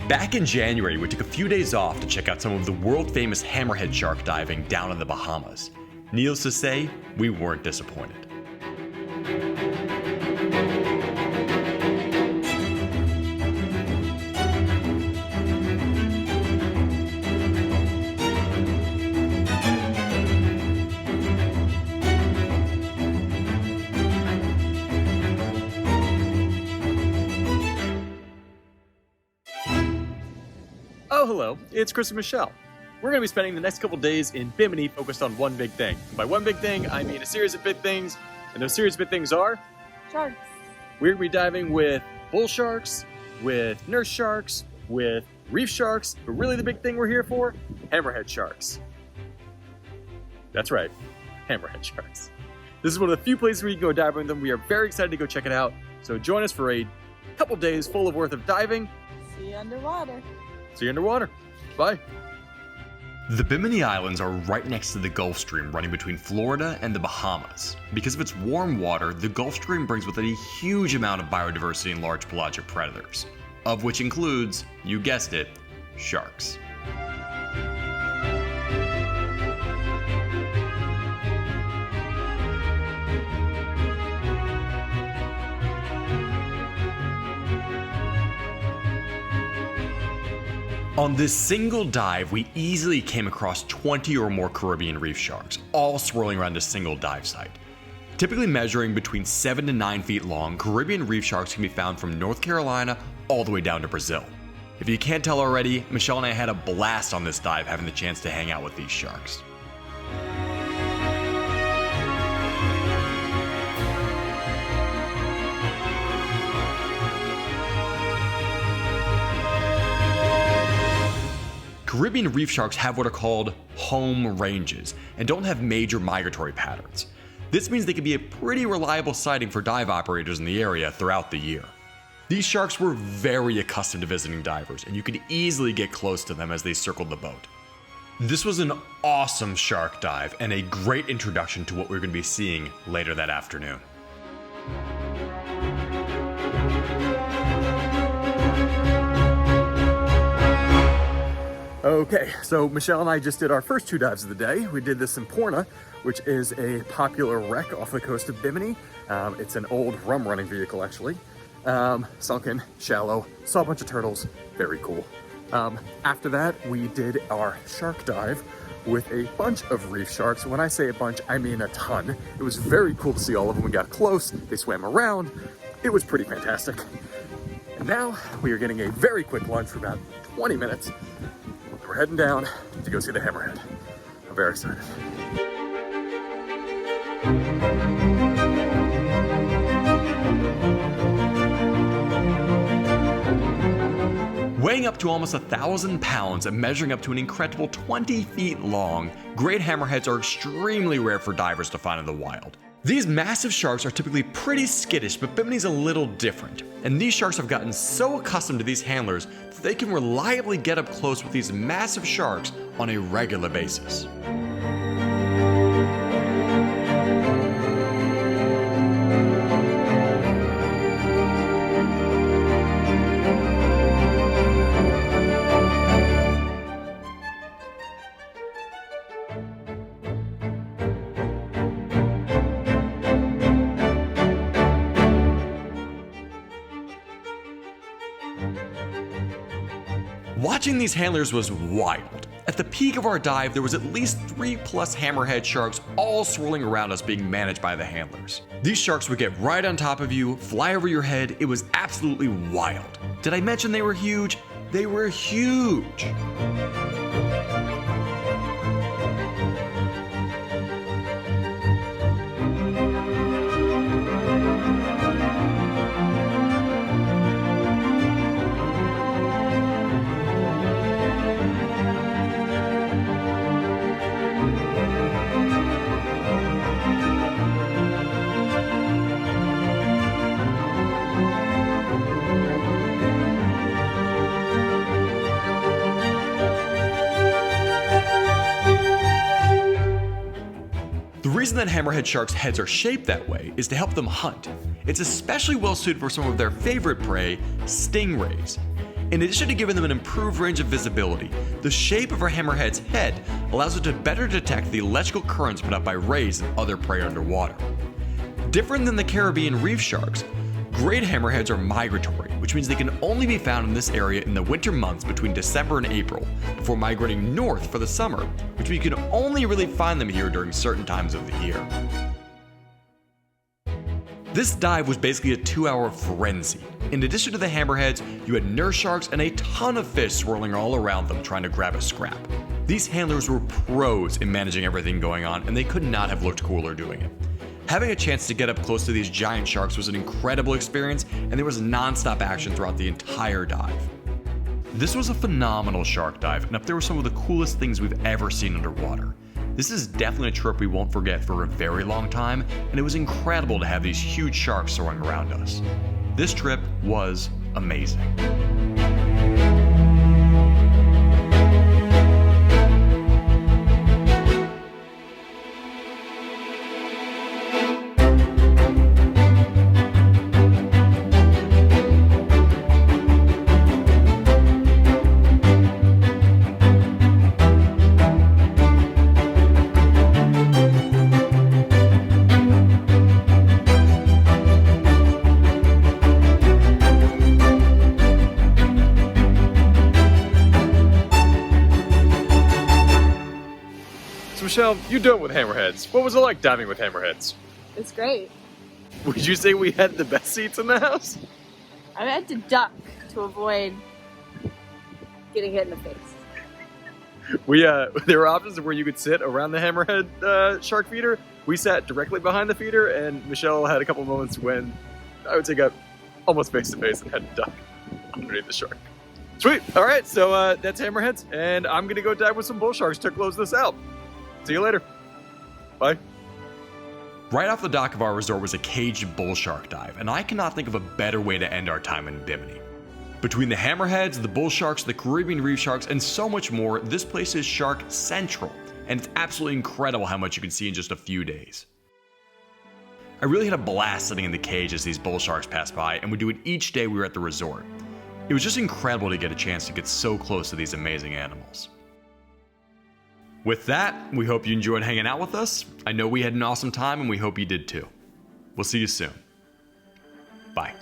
Back in January, we took a few days off to check out some of the world-famous hammerhead shark diving down in the Bahamas. Needless to say, we weren't disappointed. Oh, hello, it's Chris and Michelle. We're going to be spending the next couple days in Bimini focused on one big thing. And by one big thing, I mean a series of big things, and those series of big things are... Sharks. We're going to be diving with bull sharks, with nurse sharks, with reef sharks, but really the big thing we're here for, hammerhead sharks. That's right, hammerhead sharks. This is one of the few places where you can go diving with them. We are very excited to go check it out, so join us for a couple days full of worth of diving. See you underwater. See you underwater. Bye. The Bimini Islands are right next to the Gulf Stream running between Florida and the Bahamas. Because of its warm water, the Gulf Stream brings with it a huge amount of biodiversity and large pelagic predators, of which includes, you guessed it, sharks. On this single dive, we easily came across 20 or more Caribbean reef sharks, all swirling around a single dive site. Typically measuring between 7 to 9 feet long, Caribbean reef sharks can be found from North Carolina all the way down to Brazil. If you can't tell already, Michelle and I had a blast on this dive having the chance to hang out with these sharks. Caribbean reef sharks have what are called home ranges and don't have major migratory patterns. This means they can be a pretty reliable sighting for dive operators in the area throughout the year. These sharks were very accustomed to visiting divers, and you could easily get close to them as they circled the boat. This was an awesome shark dive and a great introduction to what we're going to be seeing later that afternoon. Okay, so Michelle and I just did our first two dives of the day. We did this in Porna, which is a popular wreck off the coast of Bimini. It's an old rum running vehicle, actually. Sunken, shallow, saw a bunch of turtles, very cool. After that, we did our shark dive with a bunch of reef sharks. When I say a bunch, I mean a ton. It was very cool to see all of them. We got close, they swam around. It was pretty fantastic. And now we are getting a very quick lunch for about 20 minutes. We're heading down to go see the hammerhead. I'm very excited. Weighing up to almost 1,000 pounds and measuring up to an incredible 20 feet long, great hammerheads are extremely rare for divers to find in the wild. These massive sharks are typically pretty skittish, but Bimini's a little different. And these sharks have gotten so accustomed to these handlers that they can reliably get up close with these massive sharks on a regular basis. Watching these handlers was wild. At the peak of our dive, there was at least 3+ hammerhead sharks all swirling around us being managed by the handlers. These sharks would get right on top of you, fly over your head. It was absolutely wild. Did I mention they were huge? They were huge. The reason that hammerhead sharks' heads are shaped that way is to help them hunt. It's especially well suited for some of their favorite prey, stingrays. In addition to giving them an improved range of visibility, the shape of our hammerhead's head allows it to better detect the electrical currents put out by rays and other prey underwater. Different than the Caribbean reef sharks, great hammerheads are migratory, which means they can only be found in this area in the winter months between December and April, before migrating north for the summer, which means you can only really find them here during certain times of the year. This dive was basically a 2-hour frenzy. In addition to the hammerheads, you had nurse sharks and a ton of fish swirling all around them trying to grab a scrap. These handlers were pros in managing everything going on, and they could not have looked cooler doing it. Having a chance to get up close to these giant sharks was an incredible experience, and there was non-stop action throughout the entire dive. This was a phenomenal shark dive, and up there were some of the coolest things we've ever seen underwater. This is definitely a trip we won't forget for a very long time, and it was incredible to have these huge sharks soaring around us. This trip was amazing. Michelle, you're done with hammerheads. What was it like diving with hammerheads? It's great. Would you say we had the best seats in the house? I had to duck to avoid getting hit in the face. There were options where you could sit around the hammerhead shark feeder. We sat directly behind the feeder, and Michelle had a couple moments when I would say got almost face to face and had to duck underneath the shark. Sweet. All right, so that's hammerheads, and I'm gonna go dive with some bull sharks to close this out. See you later. Bye. Right off the dock of our resort was a caged bull shark dive, and I cannot think of a better way to end our time in Bimini. Between the hammerheads, the bull sharks, the Caribbean reef sharks, and so much more, this place is shark central, and it's absolutely incredible how much you can see in just a few days. I really had a blast sitting in the cage as these bull sharks passed by, and would do it each day we were at the resort. It was just incredible to get a chance to get so close to these amazing animals. With that, we hope you enjoyed hanging out with us. I know we had an awesome time, and we hope you did too. We'll see you soon. Bye.